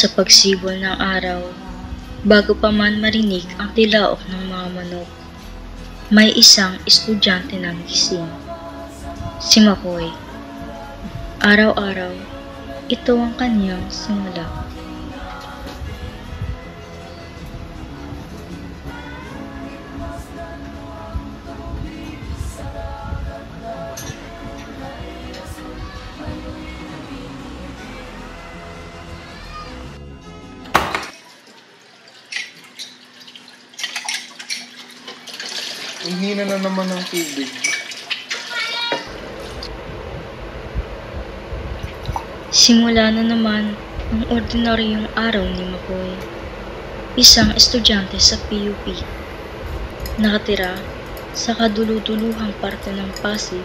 sa pagsibol ng araw, bago pa man marinig ang tilaok ng mga manok, may isang estudyante na gising. Si Makoy. Araw-araw, ito ang kanyang simula. Ang hina na naman ng tubig. Simula na naman ang ordinaryong araw ni Makoy, isang estudyante sa PUP. Nakatira sa kaduluduluhang parte ng Pasig,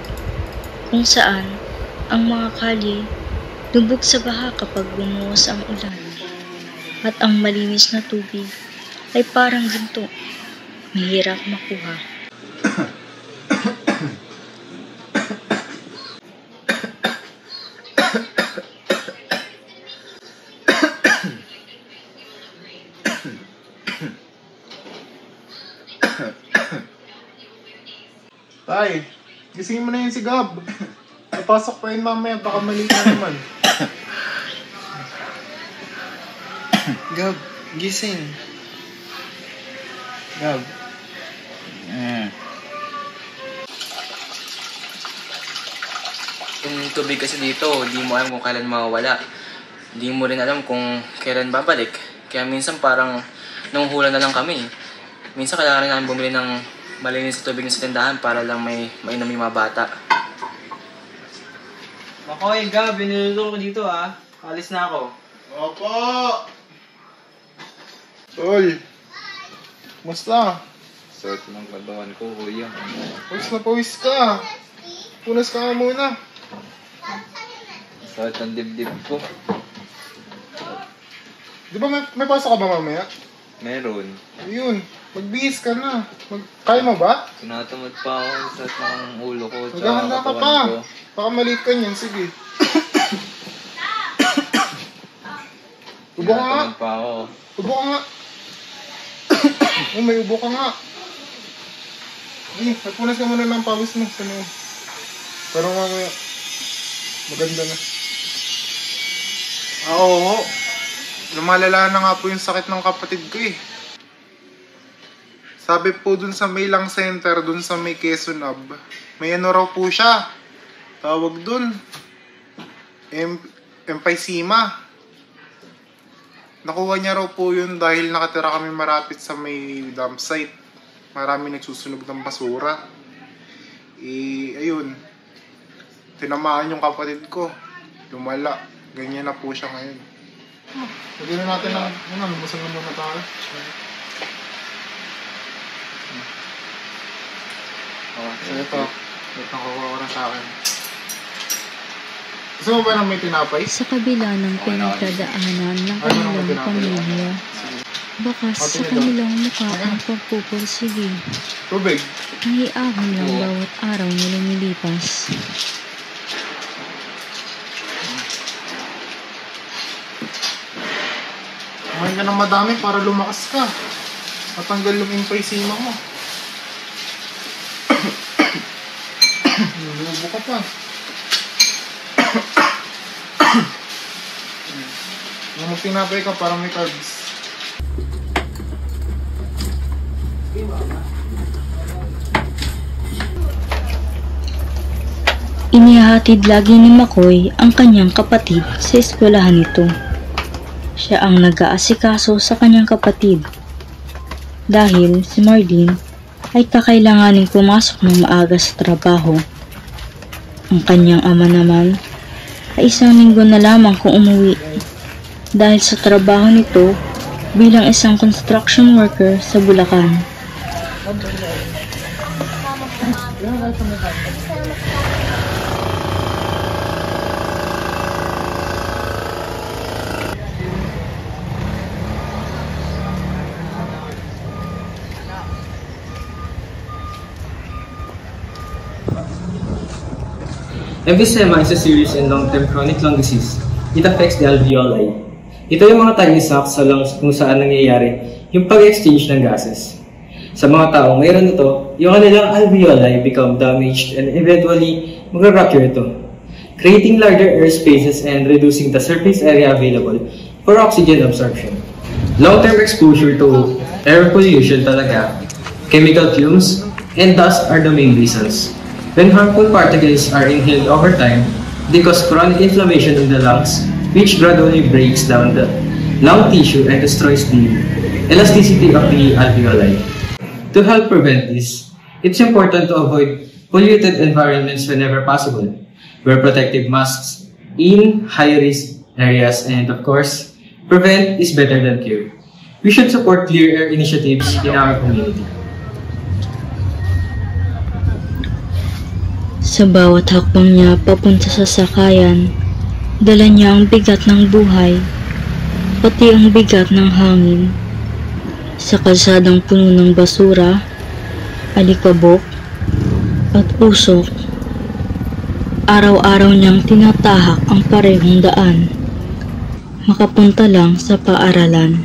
kung saan ang mga kalye lubog sa baha kapag bumuhos ang ulan, at ang malinis na tubig ay parang ginto, mahirap makuha. Tay, gisingin mo na yun si Gab. Napasok pa yun mamaya, baka mali na naman. Gab, gising. Gab. Yung tubig kasi dito, di mo alam kung kailan mawawala. Di mo rin alam kung kailan babalik. Kaya minsan parang nanguhula na lang kami. Minsan kailangan rin namin bumili ng malinis sa tubig sa tindahan para lang may mainom yung mga bata. Makoy, Gab, biniluluto ko dito Alis na ako. Opo! Tol, musta? Suot ng katawan ko, kuya. Pawis na pawis ka. Punas ka nga muna. Suot ng dibdib ko. Di ba may pasok ka ba mamaya? Meron. Ayun, magbihis ka na. Kaya mo ba? Tinatamad pa ako sa suot ng ulo ko. Maghahanda ka pa. Baka maliit ka niyan, sige. Ubo ka nga. Tinatamad pa ako. Ubo ka nga. Oh, may ubo ka nga. Ay, magpunas ka muna ng pawis mo sa noo. Pero mamaya, maganda na. Oo. Lumalala na nga po yung sakit ng kapatid ko eh. Sabi po dun sa may lang center, dun sa may Quezon Ab, may ano raw po siya. Tawag dun. Emphysema. Nakuha niya raw po yun dahil nakatira kami marapit sa may dump site. Marami nagsusunog ng basura. Ayun. Tinamaan yung kapatid ko. Lumala. Ganyan na po siya ngayon. Lagyan na natin ng basag na muna tayo. So ito. Ito ang kukuha ko na sa akin. Gusto mo ba na may tinapay? Sa kabila ng pinagdadaanan ng kanilang pamilya, bakas sa kanilang mukha ang pagpupursige. Tubig. Naiahon lang bawat araw na lumilipas. Kumain ka ng madami para lumakas ka. Matanggal yung emphysema mo. Nubo ka pa. Magtinapay ka para may carbs. Inihahatid lagi ni Makoy ang kanyang kapatid sa eskwelahan nito. Siya ang nag-aasikaso sa kanyang kapatid dahil si Marlene ay kakailanganing pumasok ng maaga sa trabaho. Ang kanyang ama naman ay isang linggo na lamang kung umuwi dahil sa trabaho nito bilang isang construction worker sa Bulacan. Emphysema is a serious and long-term chronic lung disease. It affects the alveoli. Ito yung mga tiny sacs sa lungs kung saan nangyayari yung pag-exchange ng gases. Sa mga taong mayroon ito, yung kanilang alveoli become damaged and eventually mag-rupture ito, creating larger air spaces and reducing the surface area available for oxygen absorption. Long-term exposure to air pollution talaga, chemical fumes, and dust are the main reasons. When harmful particles are inhaled over time, they cause chronic inflammation in the lungs, which gradually breaks down the lung tissue and destroys the elasticity of the alveoli. To help prevent this, it's important to avoid polluted environments whenever possible. Wear protective masks in high-risk areas, and of course, prevent is better than cure. We should support clear air initiatives in our community. Sa bawat hakbang niya papunta sa sakayan, dala niya ang bigat ng buhay, pati ang bigat ng hangin. Sa kalsadang puno ng basura, alikabok, at usok, araw-araw niyang tinatahak ang parehong daan, makapunta lang sa paaralan.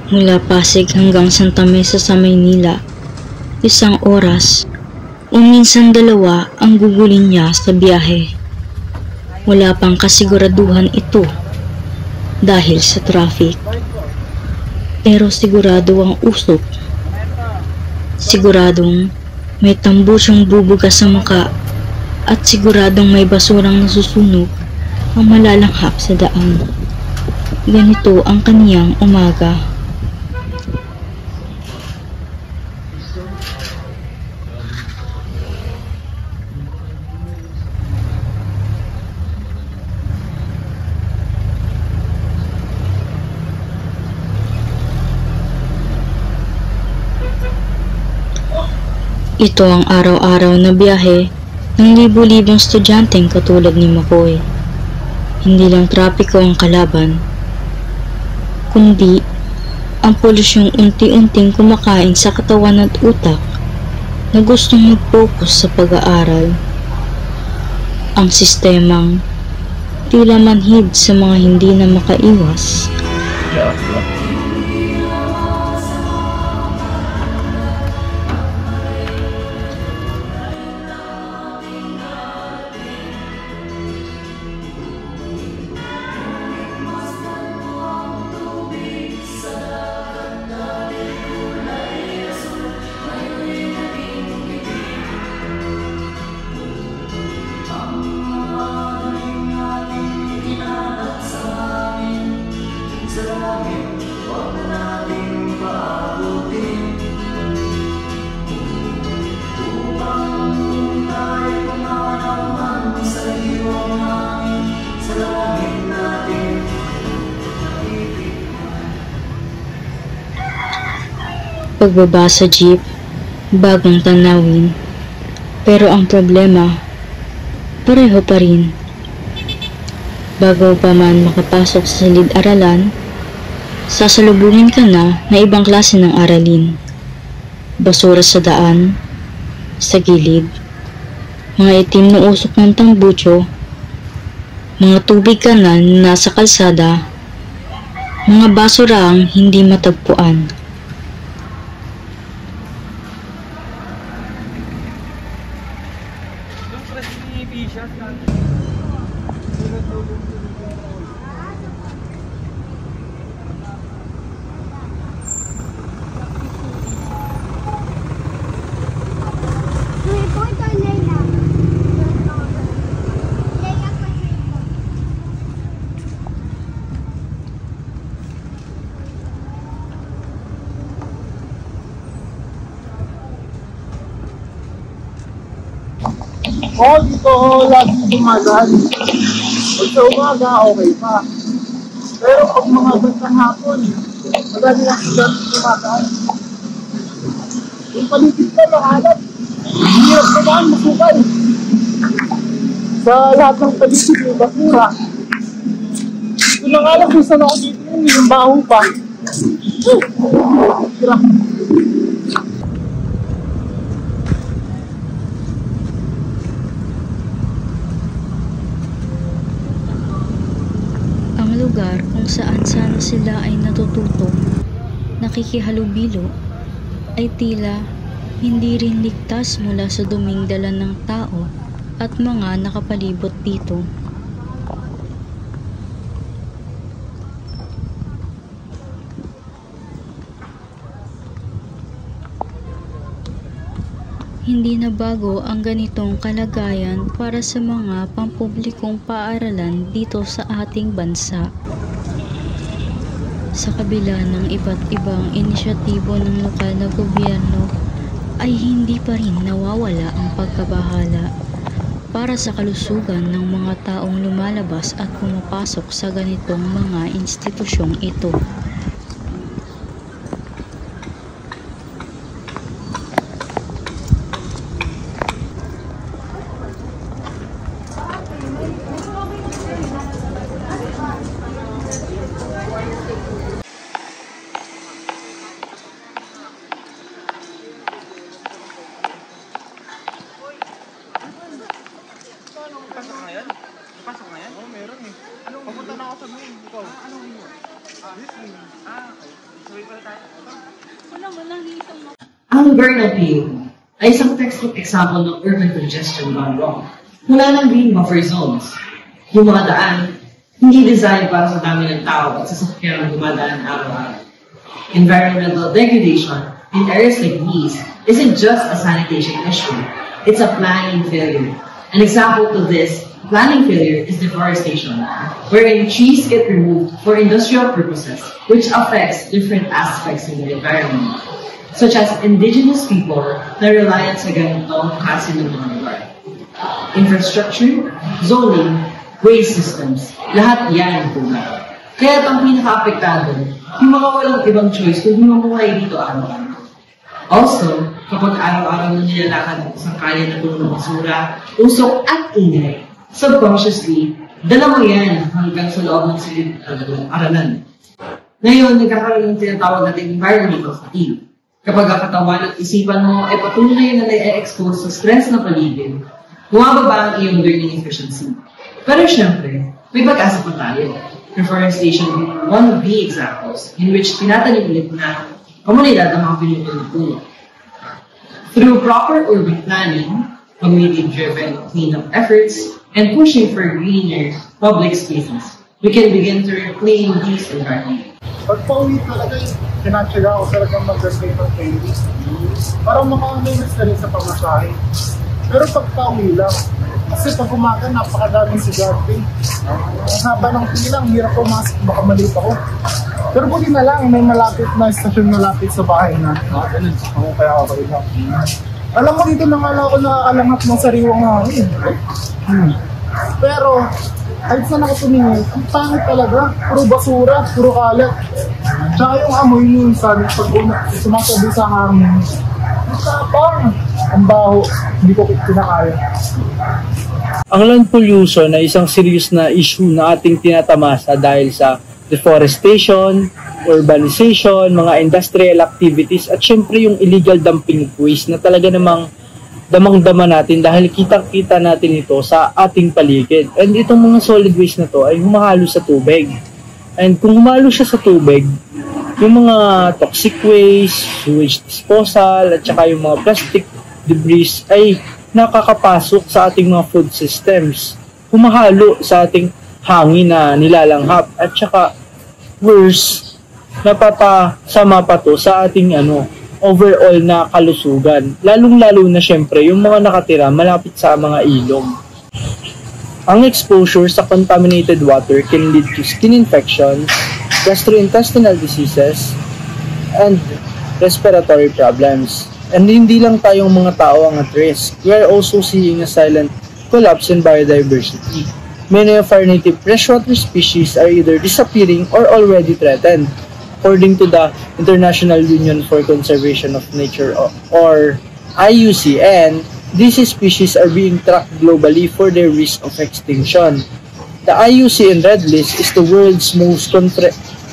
Mula Pasig hanggang Santa Mesa sa Maynila, 1 oras o minsan 2 ang gugulin niya sa biyahe. Wala pang kasiguraduhan ito dahil sa traffic. Pero sigurado ang usok. Siguradong may tambusyong bubugas sa muka at siguradong may basurang nasusunog ang malalanghap sa daan. Ganito ang kaniyang umaga. Ito ang araw-araw na biyahe ng libu-libong estudyanteng katulad ni Makoy. Hindi lang trapiko ang kalaban, kundi ang polusyong unti-unting kumakain sa katawan at utak na gustong mag-focus sa pag-aaral. Ang sistemang tila manhid sa mga hindi na makaiwas. Pagbaba sa jeep, bagong tanawin. Pero ang problema, pareho pa rin. Bago pa man makapasok sa silid-aralan, sasalubungin ka na ibang klase ng aralin. Basura sa daan, sa gilid, mga itim na usok ng tambutso, mga tubig kanan na nasa kalsada, mga basurang hindi matagpuan. Dito lagi dumadaan. Pag sa umaga, okay pa. Pero pag mga bandang hapon, madali lang sila dumadaan. Yung paligid na makalat, hirap naman masukay. Sa lahat ng paligid may basura. Ito na nga lang kung saan ako dito yung baho pa. Ang lugar kung saan sana sila ay natututong nakikihalubilo ay tila hindi rin ligtas mula sa duming dala ng tao at mga nakapalibot dito. Hindi na bago ang ganitong kalagayan para sa mga pampublikong paaralan dito sa ating bansa. Sa kabila ng iba't ibang inisyatibo ng lokal na gobyerno, ay hindi pa rin nawawala ang pagkabahala para sa kalusugan ng mga taong lumalabas at pumapasok sa ganitong mga institusyong ito. Ang Bernal Field ay isang textbook example ng urban congestion gone wrong. Wala ng green buffer zones. Yung mga daan, hindi designed para sa dami ng tao at sasakyan ang dumadaan araw-araw. Environmental degradation in areas like these isn't just a sanitation issue, it's a planning failure. An example to this planning failure is deforestation, wherein trees get removed for industrial purposes, which affects different aspects in the environment, such as indigenous people na reliant sa ganitong klase ng mga lugar. Infrastructure, zoning, waste systems, lahat yan po na. Kaya ang pinaka-apektado, yung mga walang ibang choice kung mamuhay dito araw-araw. Also, kapag araw-araw na nilalakad ang isang kaya na puno ng basura, usok at ingay, subconsciously, dala mo yan hanggang sa loob ng silid aralan. Ngayon, nagkakaroon ng tinatawag natin environmental fatigue. Kapag ang katawan at isipan mo ay patuloy na na-expose sa stress na paligid, bumababa ang iyong learning efficiency. Pero syempre, may pag-asa pa tayo. Reforestation being one of the examples in which tinatanim ulit na komunidad ang mga pinupuno. Through proper urban planning, community-driven cleanup efforts, and pushing for greener public spaces, we can begin to reclaim these environments. Pag pauwi talaga, tinatsaga ako talagang mag-gasay ng playlist. Para maka-awareness na rin sa pamasahe. Pero pag pauwi lang, kasi pag umaga, napakadaming sigarte. Ang haba ng pila, ang hirap pumasok, baka maliit ako. Pero buti na lang, may malapit na estasyon malapit sa bahay na. Ganun, ako kaya okay lang. Alam mo dito na nga ako nakakalangat ng sariwang hangin. Pero, kahit saan ako tumingin, ang pangit talaga. Puro basura, puro kalat. Tsaka yung amoy minsan, pag sumasabi sa hangin, ang tapang, ang baho, hindi ko kinakaya. Ang land pollution ay isang serious na issue na ating tinatamasa dahil sa deforestation, urbanization, mga industrial activities, at syempre yung illegal dumping of waste na talaga namang damang-dama natin dahil kitang-kita natin ito sa ating paligid. And itong mga solid waste na to ay humahalo sa tubig. And kung humalo siya sa tubig, yung mga toxic waste, sewage disposal, at saka yung mga plastic debris ay nakakapasok sa ating mga food systems. Humahalo sa ating hangin na nilalanghap, at saka worse, napapasama pa to sa ating overall na kalusugan. Lalong-lalo na syempre yung mga nakatira malapit sa mga ilog. Ang exposure sa contaminated water can lead to skin infections, gastrointestinal diseases, and respiratory problems. And hindi lang tayong mga tao ang at risk. We are also seeing a silent collapse in biodiversity. Many of our native freshwater species are either disappearing or already threatened. According to the International Union for Conservation of Nature or IUCN, these species are being tracked globally for their risk of extinction. The IUCN Red List is the world's most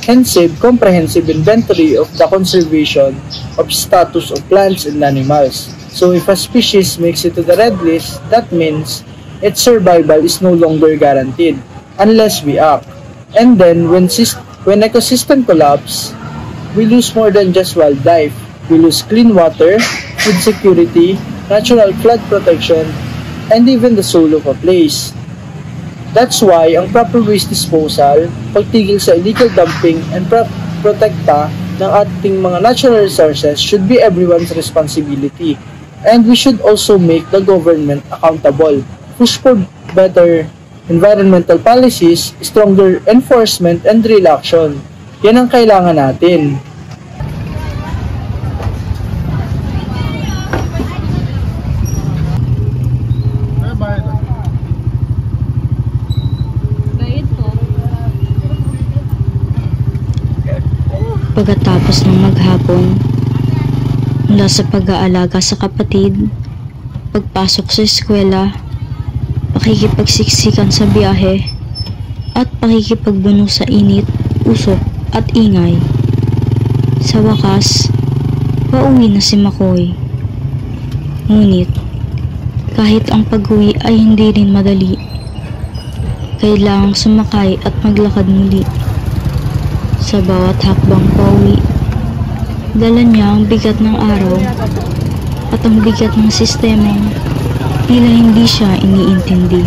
comprehensive inventory of the conservation of status of plants and animals. So if a species makes it to the red list, that means its survival is no longer guaranteed unless we act. And then when ecosystem collapse, we lose more than just wildlife. We lose clean water, food security, natural flood protection, and even the soul of a place. That's why ang proper waste disposal, pagtigil sa illegal dumping, and protekta ng ating mga natural resources should be everyone's responsibility. And we should also make the government accountable. Push for better environmental policies, stronger enforcement, and real action. Yan ang kailangan natin. Pagkatapos ng maghapon, mula sa pag-aalaga sa kapatid, pagpasok sa eskwela, pakikipagsiksikan sa biyahe, at pakikipagbuno sa init, usok, at ingay. Sa wakas, pauwi na si Makoy. Ngunit, kahit ang pag-uwi ay hindi rin madali, kailangang sumakay at maglakad muli. Sa bawat hakbang pauwi, dala niya ang bigat ng araw at ang bigat ng sistemang tila hindi siya iniintindi.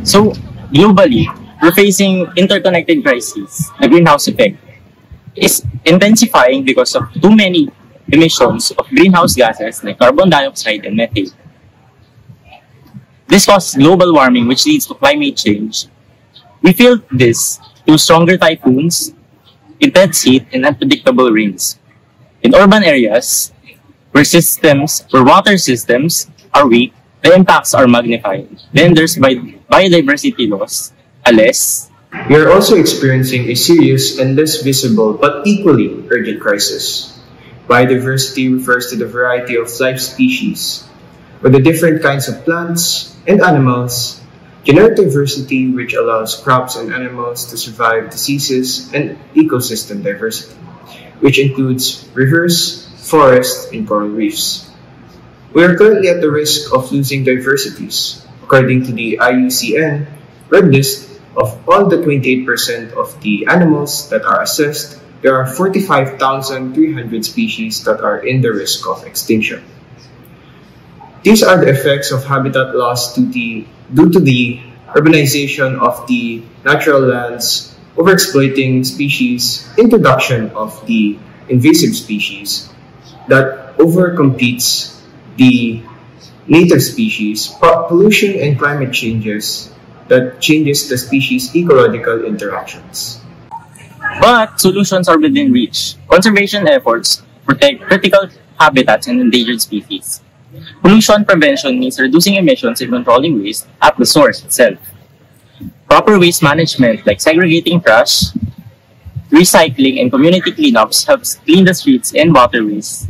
So, globally, we're facing interconnected crises. The greenhouse effect is intensifying because of too many emissions of greenhouse gases like carbon dioxide and methane. This causes global warming, which leads to climate change. We feel this through stronger typhoons, intense heat, and unpredictable rains. In urban areas, where water systems are weak, the impacts are magnified. Then there's biodiversity loss, ALES. We are also experiencing a serious and less visible but equally urgent crisis. Biodiversity refers to the variety of life species, or the different kinds of plants and animals. Generic diversity, which allows crops and animals to survive diseases, and ecosystem diversity, which includes rivers, forests, and coral reefs. We are currently at the risk of losing diversities. According to the IUCN Red List, of all the 28% of the animals that are assessed, there are 45,300 species that are in the risk of extinction. These are the effects of habitat loss due to the urbanization of the natural lands, overexploiting species, introduction of the invasive species that overcompetes the native species, pollution and climate changes that changes the species' ecological interactions. But solutions are within reach. Conservation efforts protect critical habitats and endangered species. Pollution prevention means reducing emissions and controlling waste at the source itself. Proper waste management like segregating trash, recycling, and community cleanups helps clean the streets and waterways.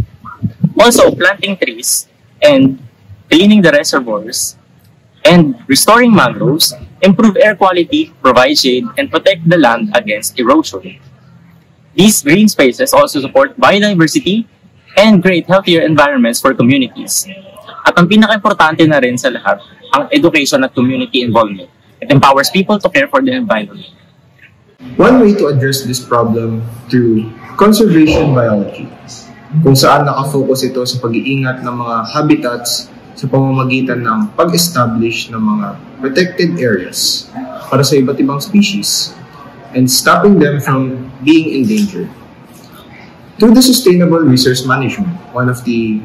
Also, planting trees and cleaning the reservoirs and restoring mangroves improve air quality, provide shade, and protect the land against erosion. These green spaces also support biodiversity and create healthier environments for communities. At ang pinaka-importante na rin sa lahat, ang education at community involvement. It empowers people to care for the environment. One way to address this problem through conservation biology, kung saan nakafocus ito sa pag-iingat ng mga habitats sa pamamagitan ng pag-establish ng mga protected areas para sa iba't ibang species and stopping them from being endangered. Through the Sustainable Resource Management, one of the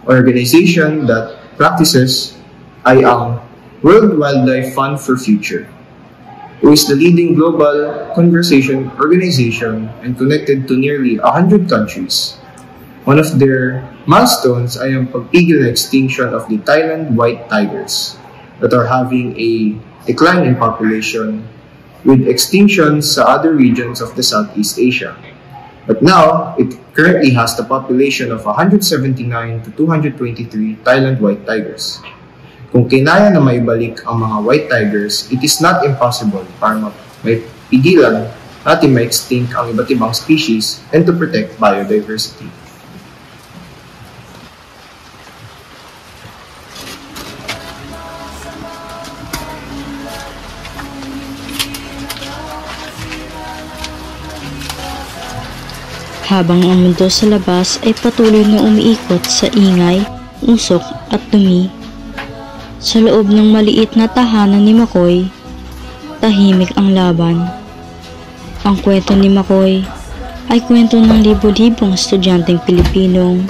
organization that practices ay ang World Wildlife Fund for Future, who is the leading global conservation organization and connected to nearly 100 countries. One of their milestones ay ang pagpigil na extinction of the Thailand white tigers that are having a decline in population with extinctions sa other regions of the Southeast Asia. But now, it currently has the population of 179 to 223 Thailand white tigers. Kung kinaya na maibalik ang mga white tigers, it is not impossible para may pigilan natin ma-extinct ang iba't ibang species and to protect biodiversity. Habang ang mundo sa labas ay patuloy na umiikot sa ingay, usok at dumi, sa loob ng maliit na tahanan ni Makoy, tahimik ang laban. Ang kwento ni Makoy ay kwento ng libo-libong estudyanteng Pilipinong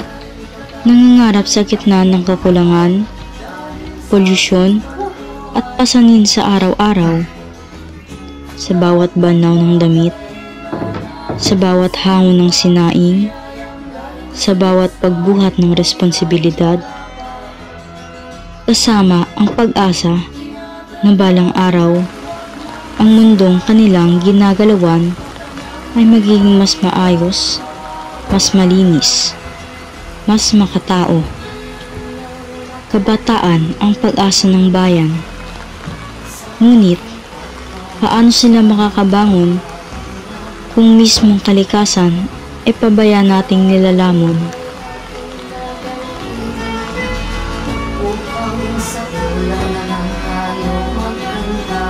nangangarap sa gitna ng kakulangan, polusyon at pasanin sa araw-araw. Sa bawat banaw ng damit, sa bawat hangon ng sinaing, sa bawat pagbuhat ng responsibilidad, kasama ang pag-asa na balang araw, ang mundong kanilang ginagalawan ay magiging mas maayos, mas malinis, mas makatao. Kabataan ang pag-asa ng bayan. Ngunit, paano sila makakabangon kung mismong kalikasan ay pabaya nating nilalamon? Upang sa ulan tayo magkanta,